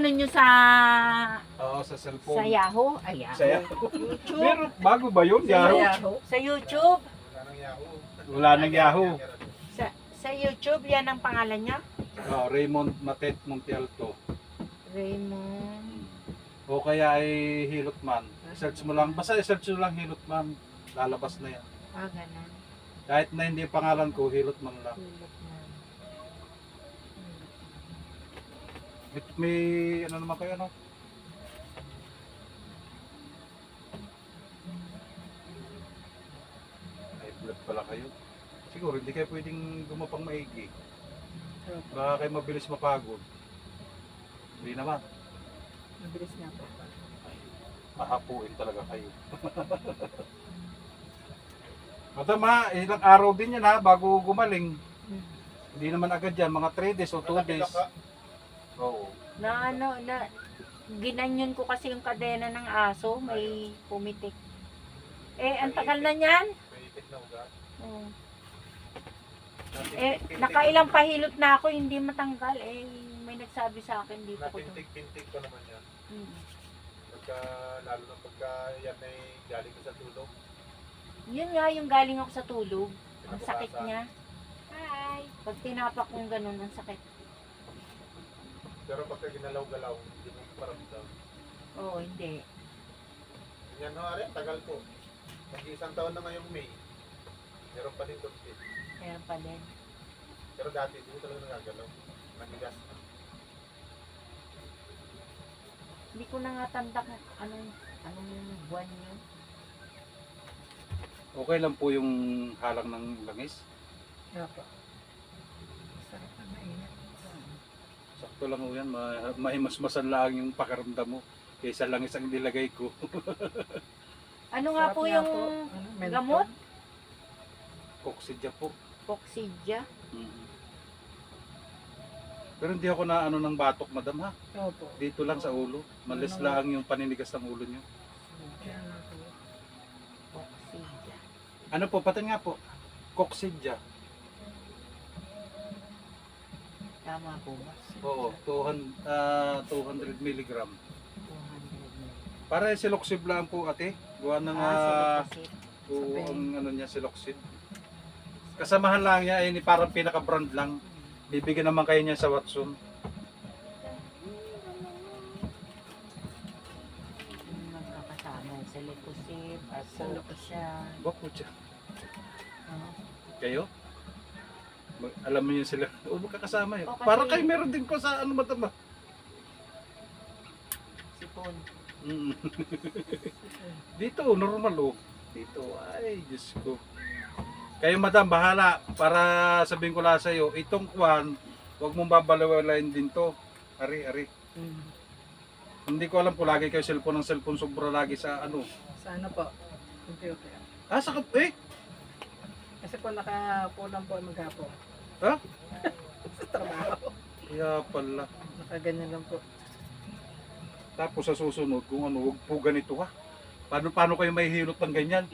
ano nyo sa Oo, sa cellphone. sa Yahoo? Ay, Sa Yahoo. Yahoo. YouTube. Pero bago ba yun? Yahoo? Sa YouTube. Wala nang Yahoo. Sa YouTube, yan ang pangalan niya? Oh, Raymond Matet Montialto. Raymond. O kaya ay Hilotman. Search mo lang. Basta i-search mo lang Hilotman. Lalabas na yan. Ah, ganun. Kahit na hindi yung pangalan ko, Hilotman lang. May ano naman kayo, no? Ay, blood pala kayo. Siguro hindi kayo pwedeng gumapang maigi. Baka kayo mabilis mapagod. Hindi naman. Mabilis nga po. Mahapuin talaga kayo. Madam ha, ilang araw din yan ha, bago gumaling. Hindi naman agad yan, mga 3 days o 2 days. Oo. Ginanyon ko kasi yung kadena ng aso, may pumitik. Eh, ang tagal na niyan. Oo. Eh, nakailang pahilot na ako, hindi matanggal. Eh, may nagsabi sa akin dito ko. Napintig-pintig pa naman yan. Hmm. Pagka, lalo na pagka yan ay galing ka sa tulog. Yun nga yung galing ako sa tulog. Ang sakit niya. Hi! Pag tinapak kong ganun, ang sakit. Pero pagka ginalaw-galaw, hindi mo paramdam. Oo, hindi. Yan ho, Ari, tagal po. Mag-isang taon na ngayong May. Meron pa din konti. Meron pa din. Pero dati, hindi talaga nagagalaw. Nagigas na. Hindi ko na nga tanda kung anong buwan yun. Okay lang po yung halang ng langis. Opo. Sarap na mainit. Sakto lang po yan, mahimasmasan lang yung pakiramdam mo. Kaysa langis ang nilagay ko. Ano nga po yung gamot? Coccidia po. Coccidia. Pero hindi ako na ano ng batok, madam ha. Opo. Dito lang sa ulo. Malis lang yung paninigas ng ulo nyo. Coccidia. Ano po, patin nga po. Coccidia. Tama po ba? Oo, 200 milligram. 200 Para siloxib lang po ate. Gawa ng Siloxib. ang ano niya siloxib. Kasamahan lang niya ay parang pinaka-brand lang. Bibigyan naman kayo niya sa Watson. Magkakasama sa Lecosib, sa Lucasya. Bako siya. Kayo? Alam mo yun sila. O magkakasama yun. O, kasi- Para kayo meron din ko sa ano matama. Sipon. Dito, normal oh. Dito, ay, Diyos ko. Kayo madam, bahala. Para sabihin ko lang sa iyo, itong kwan, huwag mong babalawalain din to. Ari, ari. Hindi ko alam po, lagi kayo cellphone ng cellphone, sobra lagi sa ano. Sa ano po? Computer. Ah, sa Kasi po nakapulang po maghapon. Ha? Sa trabaho. Kaya pala. Nakaganyan lang po. Tapos sa susunod, kung ano, huwag po ganito ha. Paano kayo may hilot ng ganyan?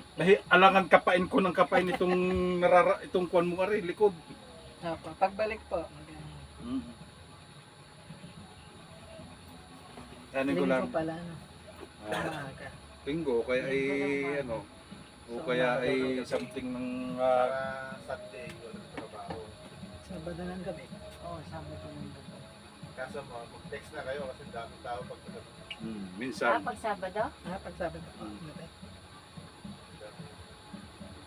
Alangan kapain ko ng kapain itong kwan mo ari, likod. Opo. Pagbalik po. Ano ko lang. Linggo pala. No? Umaga. Linggo, kaya ay ano, o kaya ay something ng Para Sunday, wala sa trabaho. Sabado ng gabi. Oo, Sabado ng gabi. Kaso mo, mag-text na kayo kasi daming tao pag sa gabi. minsan. Pag Sabado? Pag Sabado po. Gabi.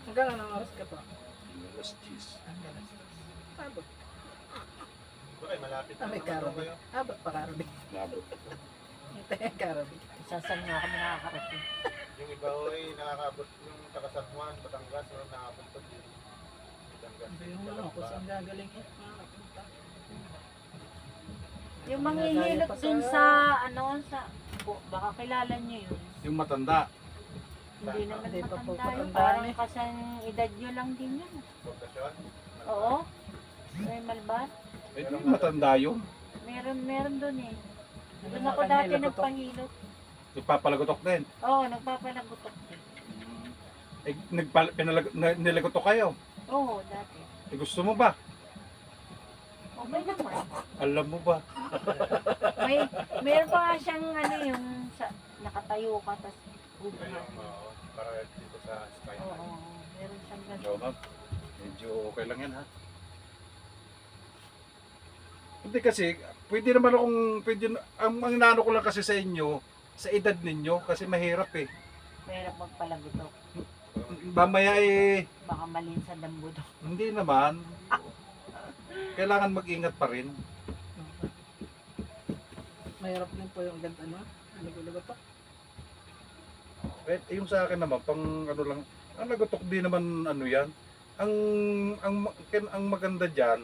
Hanggang anong oras ka po? Alas 10. Hanggang alas 10. Abot. Okay, malapit na May naman daw karabi. kayo. Abot pa karabi. Labot. Ito yung karabi. Saan nga kami nakakarating? Yung iba ho ay nakakaabot yung taga San Juan, Batangas, meron nakabot pa din. Batangas. Ito yung ano, kung saan gagaling eh. Nakapunta. Yung manghihilot dun sa, baka kilala nyo yun. Yung matanda. Hindi naman Hindi pa po matanda yun. matanda Parang eh. kasang edad nyo lang din yun. Pagkasyon. Oo. May malbat. Eh, yung matanda yun. Meron dun eh. Doon Ano, ako dati kanila ko to? nagpahilot. Nagpapalagotok din. Oo, nagpapalagutok din. Eh, nilagotok kayo. Oo, dati. Eh, gusto mo ba? Okay naman. Alam mo ba? Meron pa nga siyang ano yung nakatayo ka tapos Kaya, para dito sa spine. Oo, meron siyang Oo, ganun. ma'am. Medyo okay lang yan, ha? Hindi kasi, pwede naman akong, ang inaano ko lang kasi sa inyo, sa edad ninyo, kasi mahirap eh. Mahirap magpalagutok. Mamaya eh, Baka malin sa dambudok. hindi naman. Kailangan mag-ingat pa rin. Mahirap din po yung ganito ano. Ano gulo to? Eh, yung sa akin naman, pang ano lang, ang nagutok din naman ano yan. Ang maganda dyan,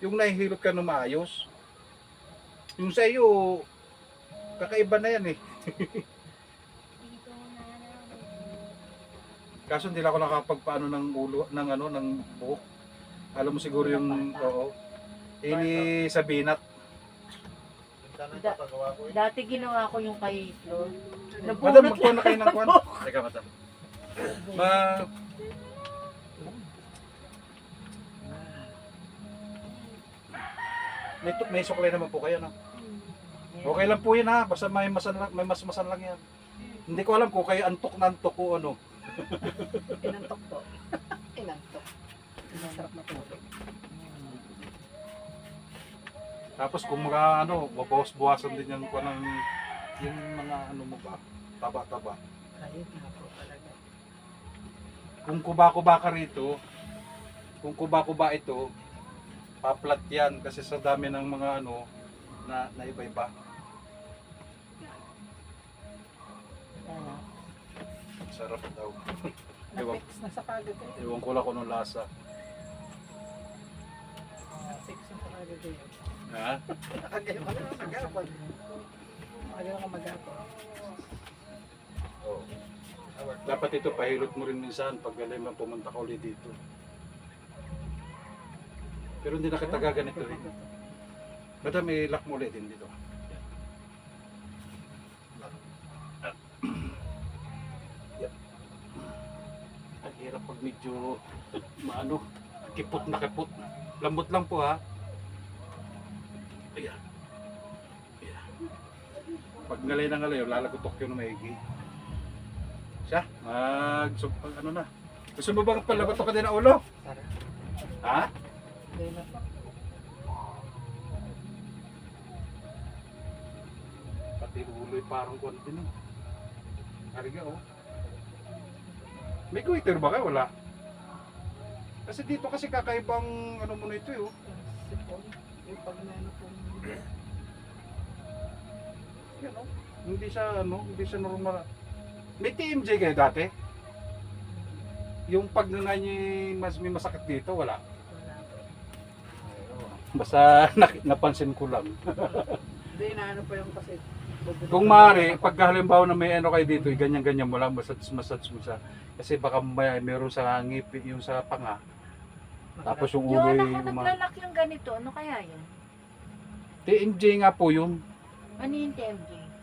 yung nahihilot ka na maayos. Yung sa iyo, kakaiba na yan eh. Kaso hindi lang ako nakapagpaano ng ulo, ng ano, ng buhok. Alam mo siguro yung, oo. Ini sa binat. Minsan na ipapagawa ko eh. Dati ginawa ko yung kay Flor. Madam, Nabunot magkuha na kayo ng kwan. Teka, madam. Ma... May suklay naman po kayo, no? Okay lang po yan, ha? Basta may mas-masan lang yan. Hindi ko alam kung kayo antok na antok o ano. Inantok po. Inantok. Masarap na po. Tapos kung mga ano, babawas-bawasan din yan ko ng yung mga ano mo ba, taba-taba. Ayun nga po talaga. Kung kuba-kuba ka rito, kung kuba-kuba ito, paplat yan kasi sa dami ng mga ano na iba-iba. Sarap daw. Ewan, Na-fix na sa kagad eh. ewan ko lang kung anong lasa. Na-fix na sa kagad eh. Ha? Agayon ka na magapon. Agayon ka magapon. Oh. Dapat ito pahilot mo rin minsan pag galing man pumunta ka ulit dito. Pero hindi na kita gaganito eh. Madam, i-lock mo ulit din dito. Yan. Ang hirap pag medyo maano, kipot na kipot. Lambot lang po ha. Ayan. Ayan. Pag ngalay na ngalay, lalagotok yun na maigi. Siya, ano na. Gusto mo bang palagotok ka din ang ulo? Tara. Ha? Hindi na po. Pati ulo ay parang kuwan din eh. Hariga oh. May goiter ba kayo? Wala. Kasi dito kasi kakaibang ano mo na ito eh oh. Sipon. Yung pag na ano po. Yan oh. Hindi siya normal. May TMJ kayo dati? Yung pag may masakit dito, wala. Wala po. Basta napansin ko lang. Hindi na ano pa yung kasi. Kung maaari, pag halimbawa na may ano kayo dito, ganyan-ganyan mo lang, massage mo siya. Kasi baka meron sa ngipin, yung sa panga. Tapos yung Yung ulo anak ay ko naglalak yung ganito. Ano kaya yun? TMJ nga po yun. Ano yung TMG?